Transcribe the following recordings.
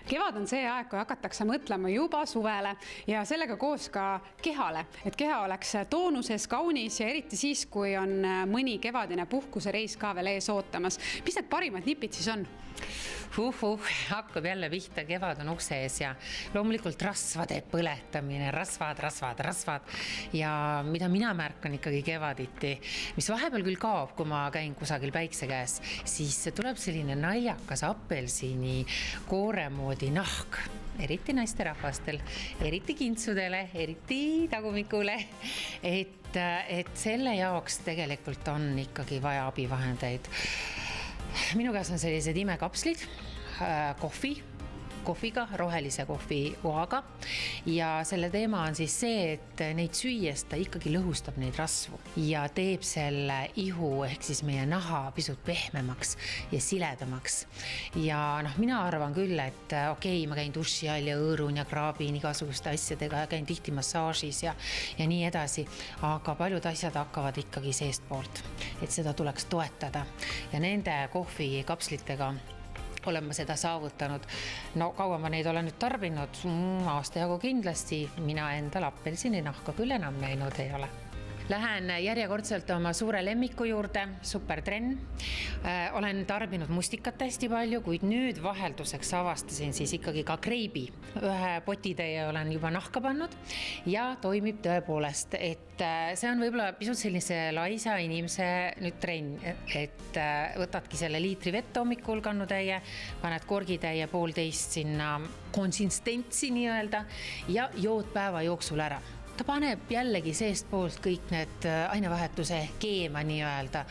Kevad on see aeg, kui hakatakse mõtlema juba suvele ja sellega koos ka kehale, et keha oleks toonuses, kaunis ja eriti siis, kui on mõni kevadine puhkusereis ka veel ees ootamas. Mis need parimad nipid siis on? Hakkab jälle pihta, kevad on ukse ees ja loomulikult rasvade põletamine, rasvad. Ja mida mina märkan ikkagi kevaditi, mis vahepeal küll kaob, kui ma käin kusagil päikse käes, siis tuleb selline naljakas apelsini koore moodi nahk, eriti naisterahvastel, eriti kintsudele, eriti tagumikule, et selle jaoks tegelikult on ikkagi vaja abivahendeid. Minu käes on sellised imekapslid, kohviga, rohelise kohvi oaga ja selle teema on siis see, et neid süües ta ikkagi lõhustab neid rasvu ja teeb selle ihu ehk siis meie naha pisut pehmemaks ja siledamaks. Ja mina arvan küll, et okei, ma käin duši all ja õõrun ja kraabin igasuguste asjadega ja käin tihti massaažis ja nii edasi, aga paljud asjad hakkavad ikkagi seestpoolt, et seda tuleks toetada ja nende kohvikapslitega olen ma seda saavutanud. No kaua ma neid olen nüüd tarbinud, aasta jagu kindlasti, mina endal apelsini nahka küll enam näinud ei ole. Lähen järjekordselt oma suure lemmiku juurde, Supertrenn. Olen tarbinud mustikat hästi palju, kuid nüüd vahelduseks avastasin siis ikkagi ka kreibi. Ühe potitäie olen juba nahka pannud ja toimib tõepoolest, et see on võib-olla pisut sellise laisa inimese nüüd trenn, et võtadki selle liitri vett hommikul kannutäie, paned korgitäie 1,5 sinna konsistentsi nii-öelda ja jood päeva jooksul ära. Ta paneb jällegi seest poolt kõik need ainevahetuse keema nii-öelda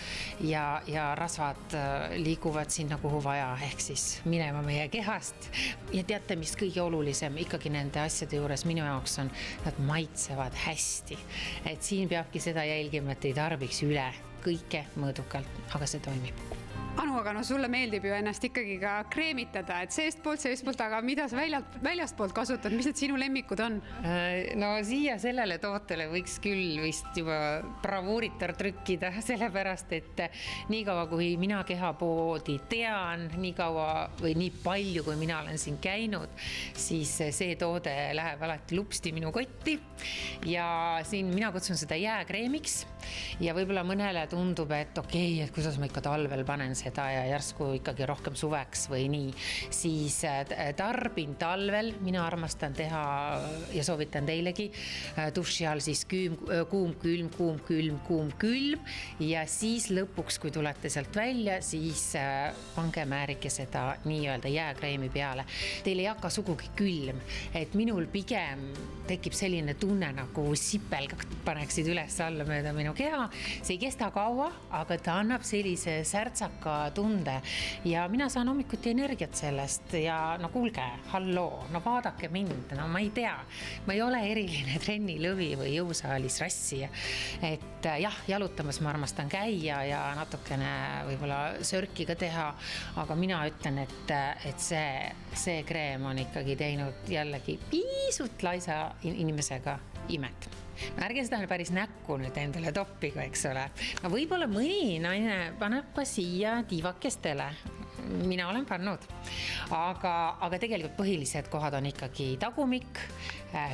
ja rasvad liiguvad sinna kuhu vaja, ehk siis minema meie kehast. Ja teate, mis kõige olulisem ikkagi nende asjade juures minu jaoks on, nad maitsevad hästi. Et siin peabki seda jälgima, et ei tarbiks üle kõike mõõdukalt, aga see toimib. Anu, aga sulle meeldib ju ennast ikkagi ka kreemitada, et seestpoolt, aga mida sa väljastpoolt kasutad, mis need sinu lemmikud on? No siia sellele tootele võiks küll vist juba bravuuritar trükkida, sellepärast, et nii kaua, kui mina kehapoodi tean, nii kaua või nii palju, kui mina olen siin käinud, siis see toode läheb alati lupsti minu kotti ja siin mina kutsun seda jääkreemiks ja võib-olla mõnele tundub, et okei, et kuidas ma ikka talvel panen seda ja järsku ikkagi rohkem suveks või nii, siis tarbin talvel, mina armastan teha ja soovitan teilegi duši all siis kuum, külm ja siis lõpuks, kui tulete sealt välja, siis pange määrike seda nii-öelda jääkreemi peale. Teil ei hakka sugugi külm, et minul pigem tekib selline tunne nagu sipelgad paneksid üles alla mööda minu keha. See ei kesta kaua, aga ta annab sellise särtsaka tunde ja mina saan hommikuti energiat sellest ja no kuulge, halloo, no vaadake mind, no ma ei tea, ma ei ole eriline trennilõvi või jõusaalis rassija, et jah, jalutamas ma armastan käia ja natukene võib-olla sörki ka teha, aga mina ütlen, et see kreem on ikkagi teinud jällegi pisut laisa inimesega imet. Ärge seda päris näkku nüüd endale toppigu, eks ole. No võib-olla mõni naine paneb ka siia tiivakestele. Mina olen pannud. Aga tegelikult põhilised kohad on ikkagi tagumik,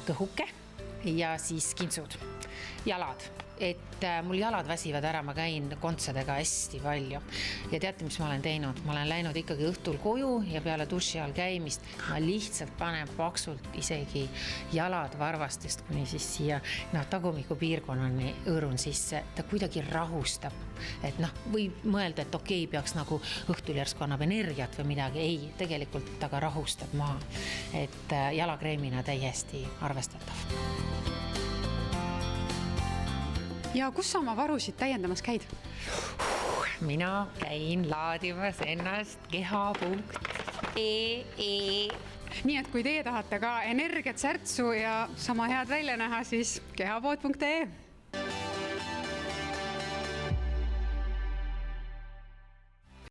kõhuke ja siis kintsud, jalad. Et mul jalad väsivad ära, ma käin kontsadega hästi palju. Ja teate, mis ma olen teinud? Ma olen läinud ikkagi õhtul koju ja peale duši all käimist ma lihtsalt panen paksult isegi jalad varvastest kuni siis siia tagumiku piirkonnani õõrun sisse. Ta kuidagi rahustab. Et võib mõelda, et okei, peaks nagu õhtul järsku annab energiat või midagi. Ei, tegelikult ta ka rahustab maha. Et jalakreemina täiesti arvestatav. Ja kus sa oma varusid täiendamas käid? Mina käin laadimas ennast keha.ee. Nii, et kui teie tahate ka energiat, särtsu ja sama head välja näha, siis kehapood.ee.